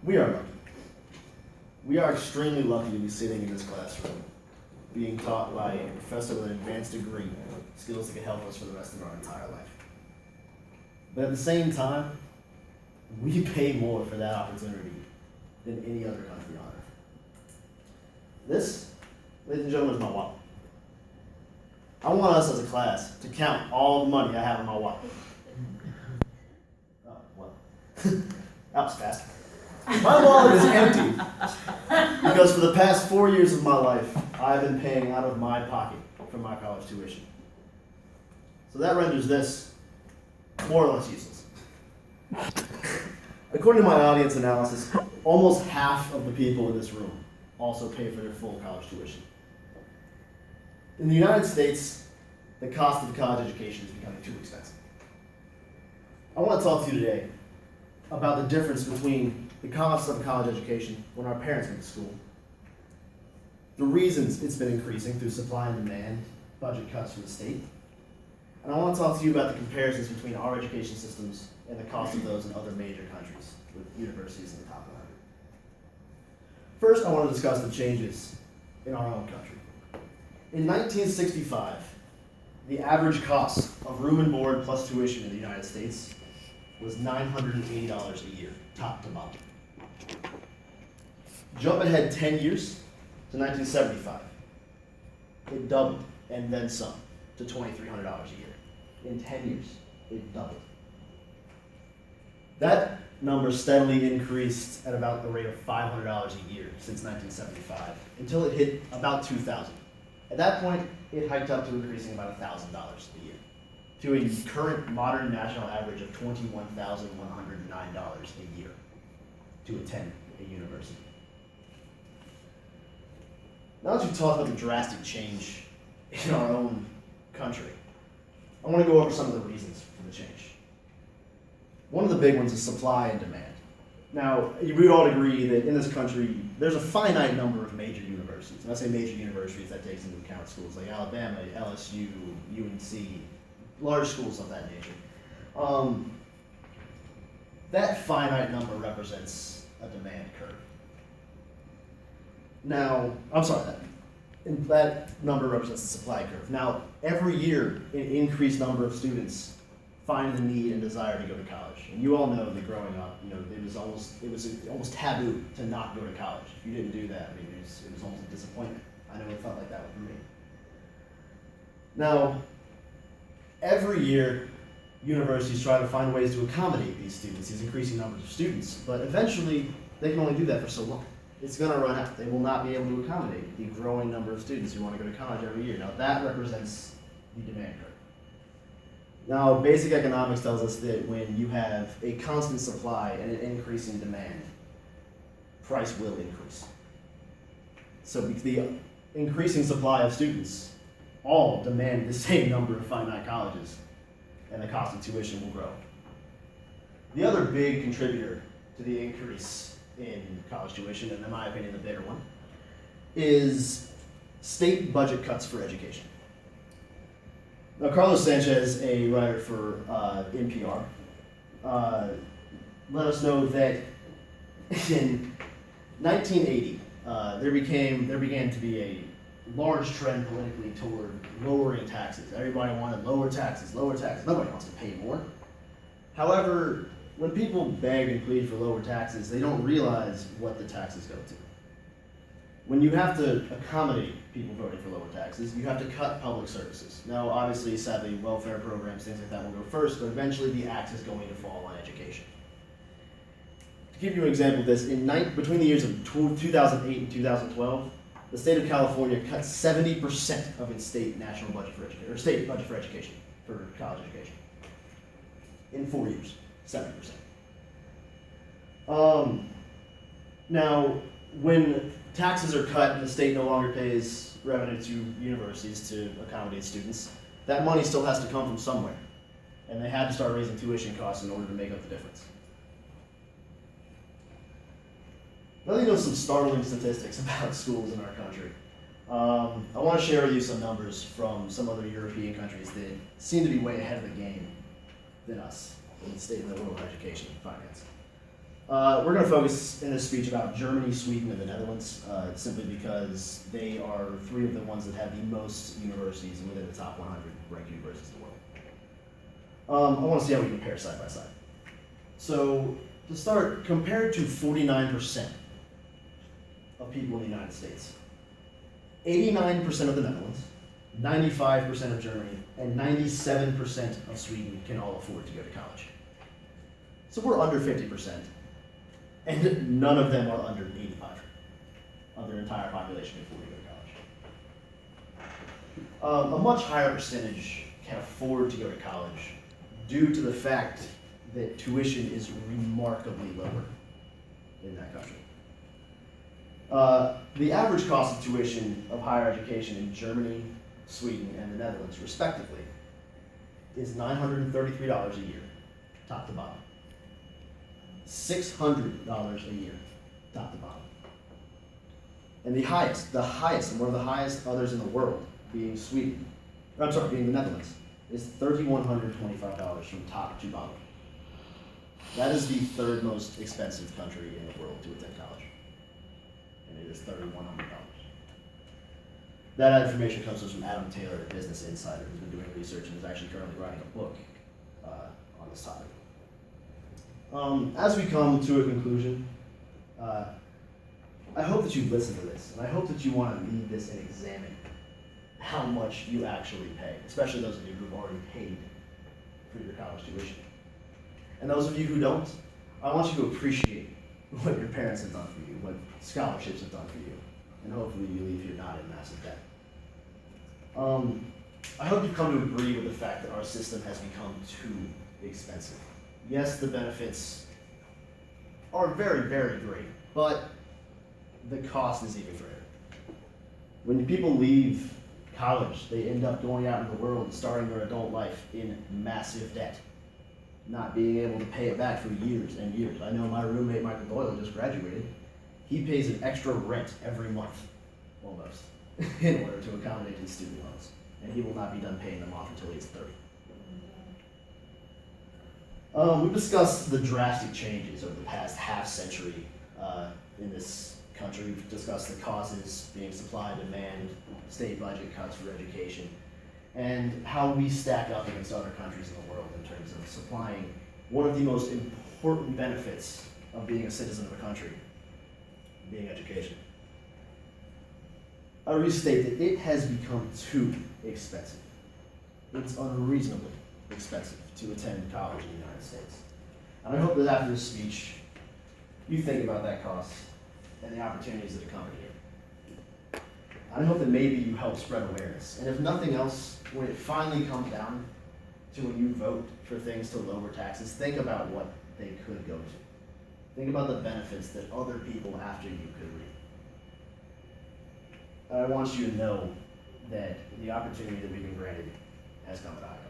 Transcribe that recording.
We are lucky. We are extremely lucky to be sitting in this classroom, being taught by a professor with an advanced degree, skills that can help us for the rest of our entire life. But at the same time, we pay more for that opportunity than any other country on earth. This, ladies and gentlemen, is my wallet. I want us as a class to count all the money I have in my wallet. Oh, well, that was fast. My wallet is empty because for the past 4 years of my life, I've been paying out of my pocket for my college tuition. So that renders this more or less useless. According to my audience analysis, almost half of the people in this room also pay for their full college tuition. In the United States, the cost of college education is becoming too expensive. I want to talk to you today about the difference between the cost of a college education when our parents went to school, the reasons it's been increasing through supply and demand, budget cuts from the state, and I want to talk to you about the comparisons between our education systems and the cost of those in other major countries with universities in the top 100. First, I want to discuss the changes in our own country. In 1965, the average cost of room and board plus tuition in the United States was $980 a year, top to bottom. Jump ahead 10 years to 1975. It doubled and then some to $2,300 a year. In 10 years, it doubled. That number steadily increased at about the rate of $500 a year since 1975 until it hit about $2,000. At that point, it hiked up to increasing about $1,000 a year to a current modern national average of $21,109 a year to attend a university. Now that we've talked about the drastic change in our own country, I want to go over some of the reasons for the change. One of the big ones is supply and demand. Now, we would all agree that in this country, there's a finite number of major universities. When I say major universities, that takes into account schools like Alabama, LSU, UNC, large schools of that nature. That finite number represents a demand curve. Now, that number represents the supply curve. Now, every year, an increased number of students find the need and desire to go to college. And you all know that growing up, it was almost taboo to not go to college. If you didn't do that, it was almost a disappointment. I know it felt like that for me. Now, every year, universities try to find ways to accommodate these students, these increasing numbers of students, but eventually, they can only do that for so long. It's going to run out. They will not be able to accommodate the growing number of students who want to go to college every year. Now, that represents the demand curve. Now, basic economics tells us that when you have a constant supply and an increasing demand, price will increase. So the increasing supply of students all demand the same number of finite colleges, and the cost of tuition will grow. The other big contributor to the increase in college tuition, and in my opinion the bigger one, is state budget cuts for education. Now, Carlos Sanchez, a writer for NPR, let us know that in 1980, there began to be a large trend politically toward lowering taxes. Everybody wanted lower taxes, lower taxes. Nobody wants to pay more. However, when people beg and plead for lower taxes, they don't realize what the taxes go to. When you have to accommodate people voting for lower taxes, you have to cut public services. Now, obviously, sadly, welfare programs, things like that will go first, but eventually the axe is going to fall on education. To give you an example of this, between the years of 2008 and 2012, the state of California cut 70% of its state national budget for education, or state budget for education, for college education. In 4 years, 70%. Now, when taxes are cut and the state no longer pays revenue to universities to accommodate students, that money still has to come from somewhere. And they had to start raising tuition costs in order to make up the difference. Now you know some startling statistics about schools in our country. I want to share with you some numbers from some other European countries that seem to be way ahead of the game than us in the state of the world of education and finance. We're going to focus in this speech about Germany, Sweden, and the Netherlands, simply because they are three of the ones that have the most universities and within the top 100 ranked universities in the world. I want to see how we compare side by side. So, to start, compared to 49% of people in the United States, 89% of the Netherlands, 95% of Germany, and 97% of Sweden can all afford to go to college. So we're under 50%, and none of them are under 85 of their entire population can afford to go to college. A much higher percentage can afford to go to college due to the fact that tuition is remarkably lower in that country. The average cost of tuition of higher education in Germany, Sweden, and the Netherlands, respectively, is $933 a year, top to bottom. $600 a year, top to bottom. And the highest, and one of the highest others in the world, being being the Netherlands, is $3,125 from top to bottom. That is the third most expensive country in the world to attend college. And it is $3,100. That information comes from Adam Taylor at Business Insider, who's been doing research and is actually currently writing a book on this topic. As we come to a conclusion, I hope that you listen to this, and I hope that you want to read this and examine how much you actually pay, especially those of you who've already paid for your college tuition. And those of you who don't, I want you to appreciate what your parents have done for you, what scholarships have done for you, and hopefully you leave here not in massive debt. I hope you've come to agree with the fact that our system has become too expensive. Yes, the benefits are very, very great, but the cost is even greater. When people leave college, they end up going out in the world and starting their adult life in massive debt, not being able to pay it back for years and years. I know my roommate, Michael Doyle, just graduated. He pays an extra rent every month, almost, in order to accommodate his student loans. And he will not be done paying them off until he's 30. We've discussed the drastic changes over the past half century in this country. We've discussed the causes being supply, demand, state budget cuts for education, and how we stack up against other countries in the world in terms of supplying one of the most important benefits of being a citizen of a country, being education. I restate that it has become too expensive. It's unreasonably expensive to attend college in the United States. And I hope that after this speech, you think about that cost and the opportunities that accompany it. I hope that maybe you help spread awareness. And if nothing else, when it finally comes down to when you vote for things to lower taxes, think about what they could go to. Think about the benefits that other people after you could reap. I want you to know that the opportunity that we've been granted has come at a high cost.